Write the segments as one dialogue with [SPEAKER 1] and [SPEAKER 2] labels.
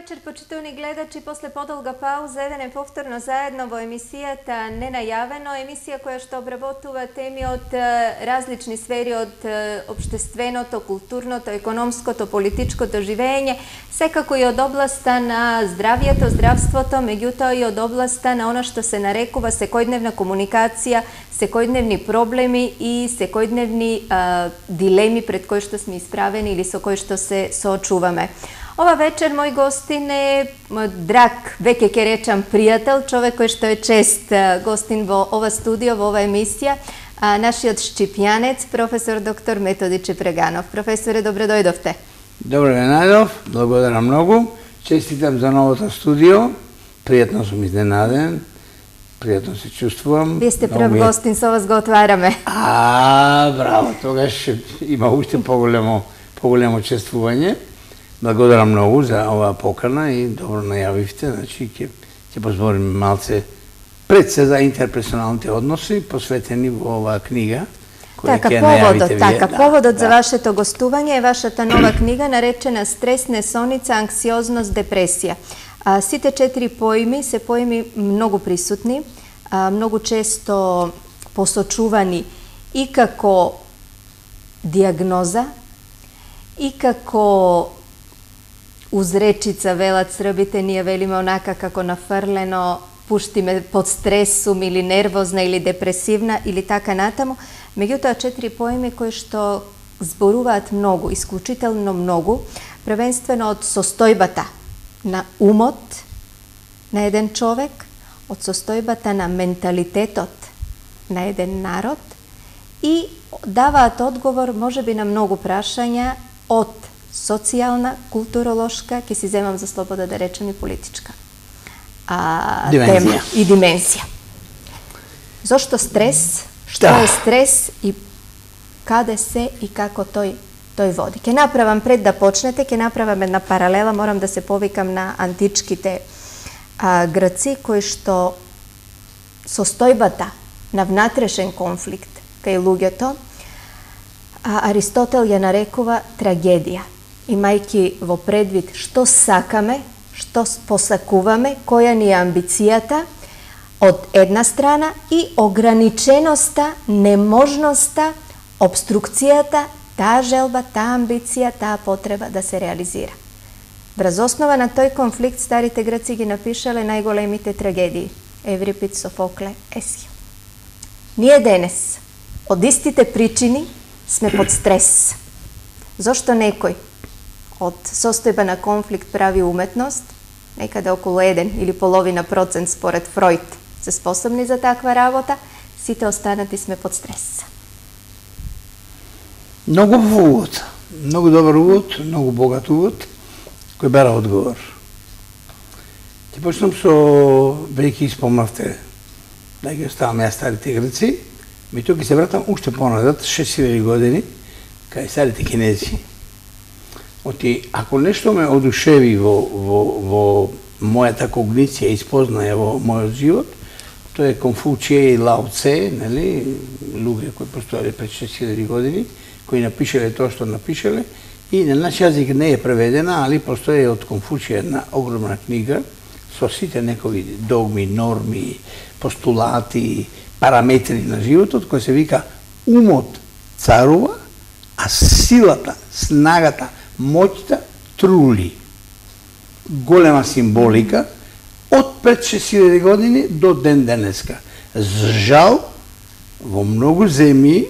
[SPEAKER 1] вечер, почитувани гледачи. После подолга пауза едене повторно заедно во емисијата Ненајавено, емисија која што обработува теми од различни сфери, од општественото, културното, економското, политичкото живење, секако и од областа на здравието, здравството, меѓутоа и од областа на она што се нарекува секојдневна комуникација, секојдневни проблеми и секојдневни дилеми пред кои што сме исправени или со кои што се соочуваме. Ова вечер мој гостин е драг, веќе ќе речам пријател, човек кој што е чест гостин во ова студио, во ова емисија, нашиот шчипјанец, професор доктор Методи Чепреганов. Професоре, добре дојдовте.
[SPEAKER 2] Добре ве најдов, благодарам многу. Честитам за новото студио. Пријатно сум изненаден. Пријатно се чувствувам.
[SPEAKER 1] Вие сте прв гостин, со вас го отвараме.
[SPEAKER 2] Браво, тогаш има уште поголемо чествување. Благодарам многу за оваа покана и добро најавивте. Значи, ќе позбориме малце пред се за интерперсоналните односи, посветени во оваа книга.
[SPEAKER 1] Поводот за вашето гостување е вашата нова книга наречена Стрес, несоница, анксиозност, депресија. Сите 4 поими се поими многу присутни, многу често посочувани и како диагноза, и како узречица, велат србите, ние велиме онака како нафрлено, пуштиме под стресум или нервозна или депресивна или така натаму. Меѓутоа 4 поеми кои што зборуваат многу, исклучително многу, првенствено од состојбата на умот на еден човек, од состојбата на менталитетот на еден народ и даваат одговор можеби на многу прашања од социјална, културолошка, ќе си земам за слобода да речем и политичка тема и дименсија. Зошто стрес? Што е стрес и каде се и како тој води? Ќе направам, пред да почнете, ќе направам една паралела, морам да се повикам на античките грци, кои што состојбата на внатрешен конфликт кај луѓето, Аристотел ја нарекува трагедија, имајќи во предвид што сакаме, што посакуваме, која ни е амбицијата од една страна и ограниченоста, неможноста, обструкцијата, таа желба, таа амбиција, таа потреба да се реализира. Врз основа на тој конфликт старите грци ги напишале најголемите трагедии Еврипид, Софокле, Есхил. Ние денес од истите причини сме под стрес. Зошто некој од состојба на конфликт прави уметност, некаде околу 1 или половина процент според Фројд се способни за таква работа, сите останати сме под стрес.
[SPEAKER 2] Многу увод, многу добар увод, многу богат увод, кој бара одговор. Ќе почнам со, веќе спомнавте, да ги оставам ја старите грци, меѓутоа ќе се вратам уште поназад, 6000 години, кај старите кинези. Ако нешто ме одушеви во мојата когниција и спознаја во мојот живот, тоа е Конфуција и Лао Це, луѓе кои постоеле пред 6000 години, кои напишале тоа што напишале, и на наш јазик не е преведена, али постои од Конфуција една огромна книга со сите некови догми, норми, постулати, параметри на животот, кој се вика Умот царува, а силата, снагата, моќта трули. Голема символика од пред 6000 години до ден денеска. Жал, во многу земји,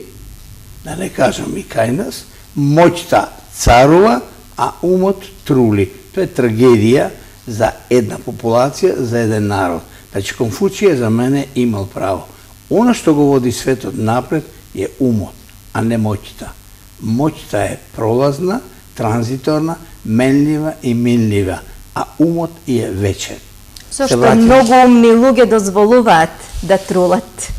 [SPEAKER 2] да не кажам и кај нас, моќта царува, а умот трули. Тоа е трагедија за една популација, за еден народ. Значи, Конфуција за мене имал право. Оно што го води светот напред е умот, а не моќта. Моќта е пролазна, транзиторна, менлива и минлива, а умот е вечен.
[SPEAKER 1] Зошто многу умни луѓе дозволуваат да трулат?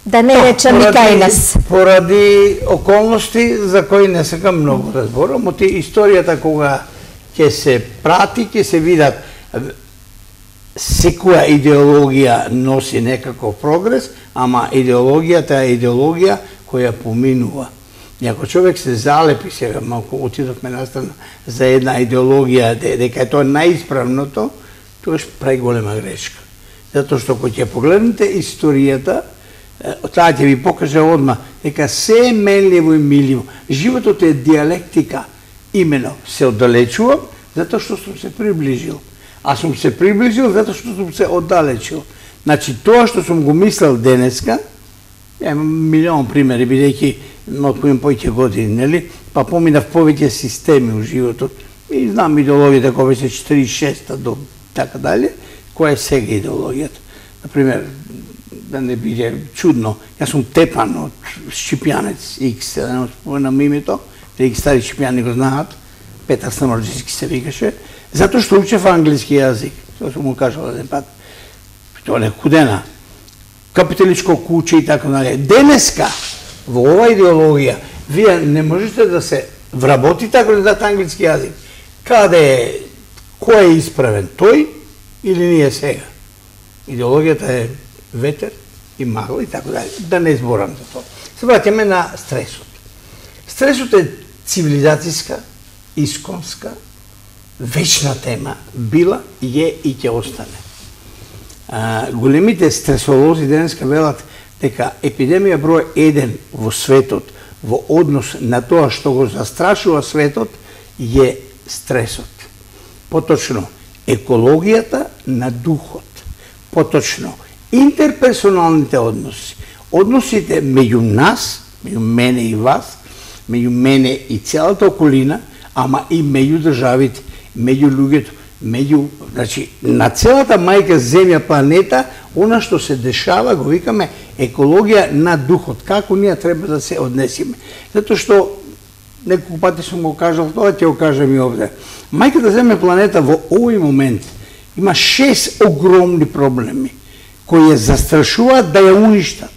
[SPEAKER 1] Да не речем и кај нас.
[SPEAKER 2] Поради околности за кои не сакам многу да зборам, од историјата кога ќе се прати, ќе се видат секоја идеологија носи некаков прогрес, ама идеологијата е идеологија која поминува. И ако човек се залепи сега, малку отидовме настрана за една идеологија дека е тоа најисправното, тогаш прави голема грешка. Затоа што кога ќе погледнете историјата, таа ќе ви покаже одма дека се е менливо и миливо. Животот е диалектика. Имено се оддалечувам затоа што сум се приближил. А сум се приближил затоа што сум се оддалечил. Значи тоа што сум го мислел денеска, имам милион примери, бидејќи имам повеќе години, нели? Па поминав повеќе системи у животот и знам идеологијата која беше 46-та до така дале, која е сега идеологијата. Например, да не биде чудно, јас сум тепан од Шчипјанец X, да не споменам името, бидејќи стари Шчипјани го знаат, Петар Самарджиски се викаше, затоа што учев англиски јазик, тоа сум му кажал еден пат. Тоа не худена, капиталичко куче и така дале. Денеска, во ова идеологија, вие не можете да се вработите ако не дадете англиски јазик. Каде е, кој е исправен, тој или ние сега? Идеологијата е ветер и магла и така дале. Да не зборам за тоа. Се враќаме на стресот. Стресот е цивилизацијска, исконска, вечна тема. Била, е и ќе остане. Големите стресолози денеска велат дека епидемија број 1 во светот во однос на тоа што го застрашува светот е стресот. Поточно, екологијата на духот. Поточно, интерперсоналните односи. Односите меѓу нас, меѓу мене и вас, меѓу мене и целата околина, ама и меѓу државите, меѓу луѓето, значи, на целата мајка земја планета, она што се дешава, го викаме екологија на духот, како ние треба да се однесиме. Затоа што, неколку пати сум го кажал, тоа ќе го кажам и овде. Мајката земја планета во овој момент има 6 огромни проблеми, кои ја застрашуваат да ја уништат.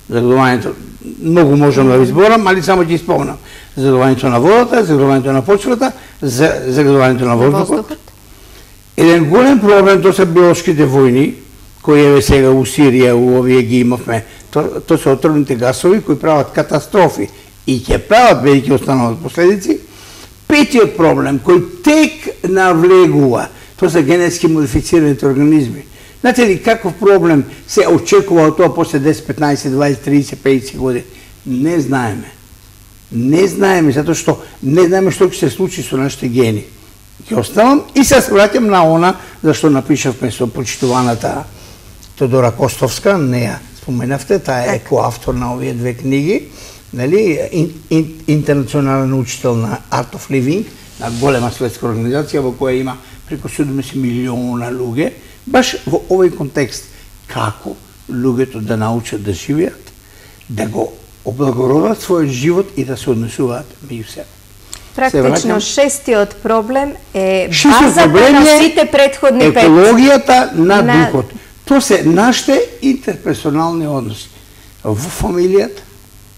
[SPEAKER 2] Загадувањето, многу можам да ви зборам, али само ќе испомнам. Загадувањето на водата, загадувањето на почвата, загадувањето на воздухот. Еден голем проблем, тоа се биолошките војни, кои еве сега у Сирија, у овие ги имавме, тоа се отровните гасови кои прават катастрофи и ќе прават, бидејќи остануваат последици. Петиот проблем, кој тек навлегува, тоа се генетски модифицираните организми. Знаете ли каков проблем се очекува од тоа после 10, 15, 20, 30, 50 години? Не знаеме. Не знаеме, затоа што не знаеме што ќе се случи со нашите гени. Ќе оставам и се враќам на она за што напишавме со почитуваната Тодора Костовска, неја споменавте, таа е коавтор на овие две книги, нели, интернационален учител на Art of Living, на голема светска организација во која има преку 70 милиона луѓе, баш во овој контекст, како луѓето да научат да живеат, да го облагородат својот живот и да се однесуваат меѓу себе.
[SPEAKER 1] Практично шестиот проблем е базата на сите претходни пет.
[SPEAKER 2] Екологијата на духот. Тоа се нашите интерперсонални односи. Во фамилијата,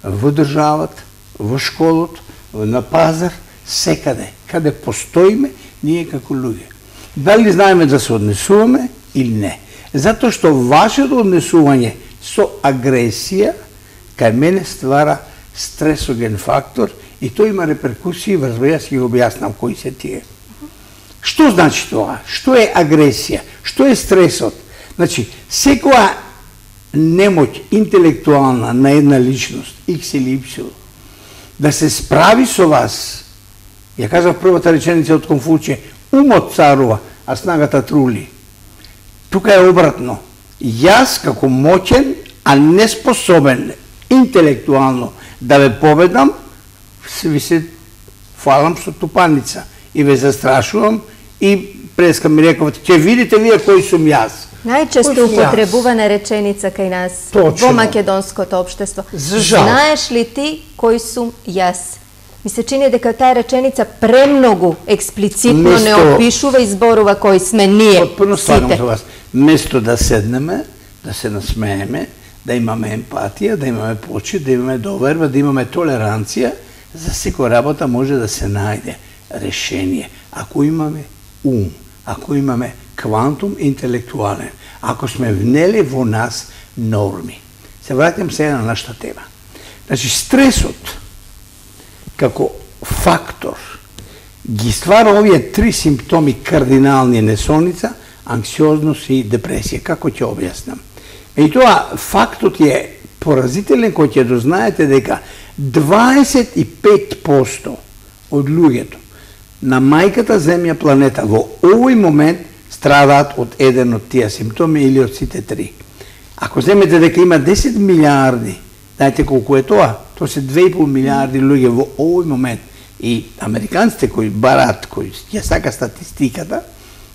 [SPEAKER 2] во државата, во школот, на пазар, секаде. Каде постоиме ние како луѓе. Дали знаеме да се однесуваме или не. Затоа што вашето однесување со агресија кај мене ствара стресоген фактор и тој има реперкусии врз јас ќе го објаснам кои се тие. Што значи тоа? Што е агресија? Што е стресот? Значи, секоја немоќ интелектуална на една личност, X или Y, да се справи со вас, ја кажав првата реченица од Конфуција, умот царува, а снагата трули. Тука е обратно. Јас како моќен, а неспособен интелектуално да ве победам, ви се фалам со тупаница и ве застрашувам и преска ми рековате, ќе видите вие кој сум јас.
[SPEAKER 1] Најчесто употребувана реченица кај нас во македонското општество. Знаеш ли ти кој сум јас? Ми се чини дека таа реченица премногу експлицитно не опишува и зборува кои сме ние.
[SPEAKER 2] Потпуно слагам со вас. Место да седнеме, да се насмееме, да имаме емпатија, да имаме почит, да имаме доверба, да имаме толеранција, за секоја работа може да се најде решение. Ако имаме ум, ако имаме квантум интелектуален, ако сме внели во нас норми. Се враќам сега на нашата тема. Значи, стресот како фактор ги ствара овие три симптоми кардинални: несоница, анксиозност и депресија. Како ќе објаснам? И тоа фактот е поразителен, кој ќе дознаете дека 25% од луѓето на мајката Земја планета во овој момент страдаат од еден од тие симптоми или од сите три. Ако земете дека има 10 милиарди, знаете колку е тоа? Тоа се 2,5 милиарди луѓе во овој момент. И американците кои бараат, кои ја сака статистиката,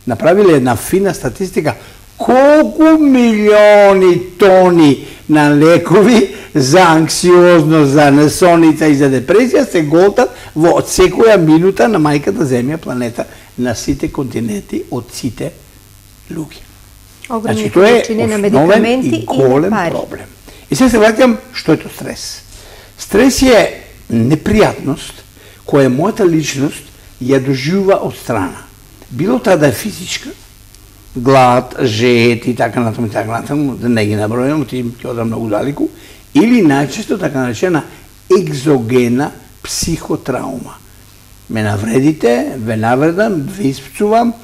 [SPEAKER 2] направиле една фина статистика колку милиони тони на лекови за анксиозност, за несоница и за депресија се голтат во секоја минута на мајката Земја планета, на сите континенти, од сите луѓе.
[SPEAKER 1] Огромни количини на медикаменти и
[SPEAKER 2] голем
[SPEAKER 1] пари.
[SPEAKER 2] Проблем. И сега се враќам што е тоа стрес. Стрес е непријатност која мојата личност ја доживува од страна. Било таа да е физичка, глад, жеет и така натаму, да не ги набројам, ти ќе одам многу далеку, или најчесто така наречена екзогена психотраума. Ме навредите, ве навредам, ве испцувам,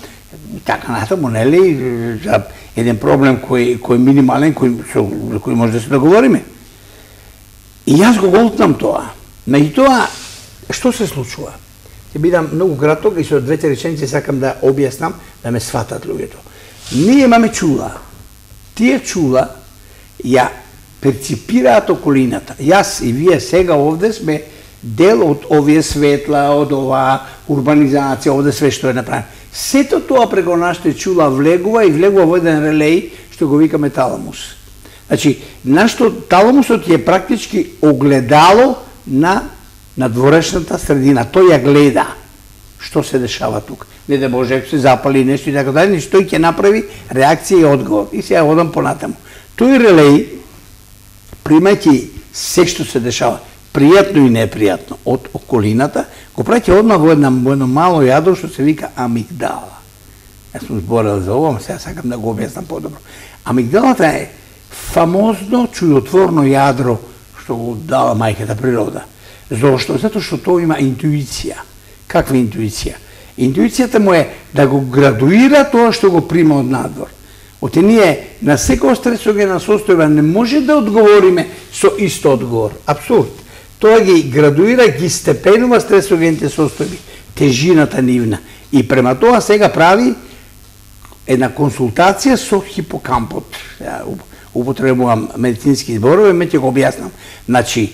[SPEAKER 2] така натаму, нели, за еден проблем кој е минимален, кој може да се договориме. И јас го голтнам тоа. Меѓутоа, што се случува? Ќе бидам многу краток и со двете реченици сакам да објаснам, да ме сватат луѓето. Ние имаме чула. Тие чула ја перципираат околината. Јас и вие сега овде сме дел од овие светла, од оваа урбанизација, овде све што е направено. Сето тоа преко нашите чула влегува и влегува во еден релеј што го викаме таламус. Значи, нашто таламусот е практички огледало на надворешната средина. Тој ја гледа што се дешава тука. Не да Боже, ако се запали нешто и така дали, тој ќе направи реакција и одговор. И сега одам понатаму. Тој релеј, примајќи се што се дешава, пријатно и непријатно од околината, го праќа одма во едно мало јадро што се вика амигдала. Јас сум зборел за ова, сега сакам да го објаснам подобро. Амигдалата е фамозно чудотворно јадро што го дава мајката природа. Зошто? Затоа што тоа има интуиција. Каква интуиција? Интуицијата му е да го градуира тоа што го прима од надвор. Оте ние на секоја стресогена состојба не може да одговориме со исто одговор. Абсурд. Тоа ги градуира, ги степенува стресогените состојби, тежината нивна. И према тоа сега прави една консултација со хипокампот. Ја употребувам медицински зборови, ме ќе го објаснам. Значи,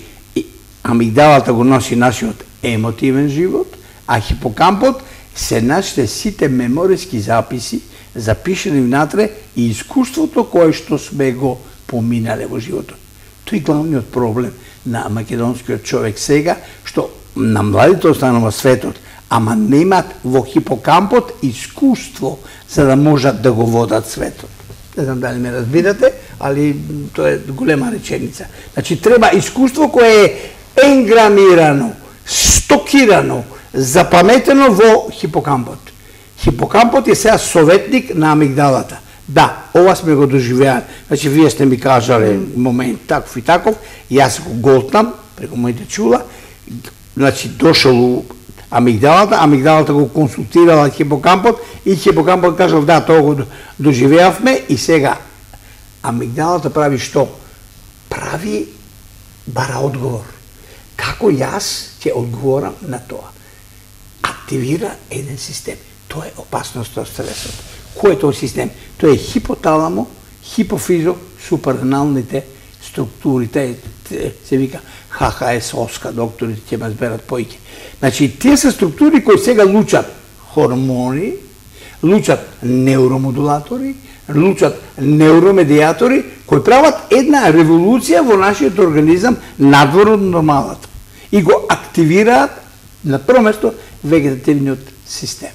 [SPEAKER 2] амигдалата го носи нашиот емотивен живот, а хипокампот се нашите сите мемориски записи, запишени внатре и искуството кое што сме го поминале во животот. Тој е главниот проблем на македонскиот човек сега, што на младите останува светот, ама немат во хипокампот искуство за да можат да го водат светот. Не знам дали ме разбирате, али тоа е голема реченица. Значи, треба искуство кое е енграмирано, стокирано, запаметено во хипокампот. Хипокампот е сега советник на амигдалата. Да, ова сме го доживеали. Значи, вие сте ми кажале момент таков и таков, јас го голтнам преку моите чула, значи, дошол амигдалата, амигдалата го консултирала хипокампот и хипокампот кажал да, тоа го доживеавме и сега амигдалата прави што? Прави, бара одговор. Како јас ќе одговорам на тоа? Активира еден систем. Тоа е опасноста од стресот. Кој е тој систем? Тоа е хипоталамо, хипофизо, супрареналните структури. Се вика ХХС-оска, докторите ќе ме зберат поиќе. Значи, тие се структури кои сега лучат хормони, лучат неуромодулатори, лучат неуромедиатори, кои прават една револуција во нашиот организам надвор од нормалата. И го активираат на прво место вегетативниот систем.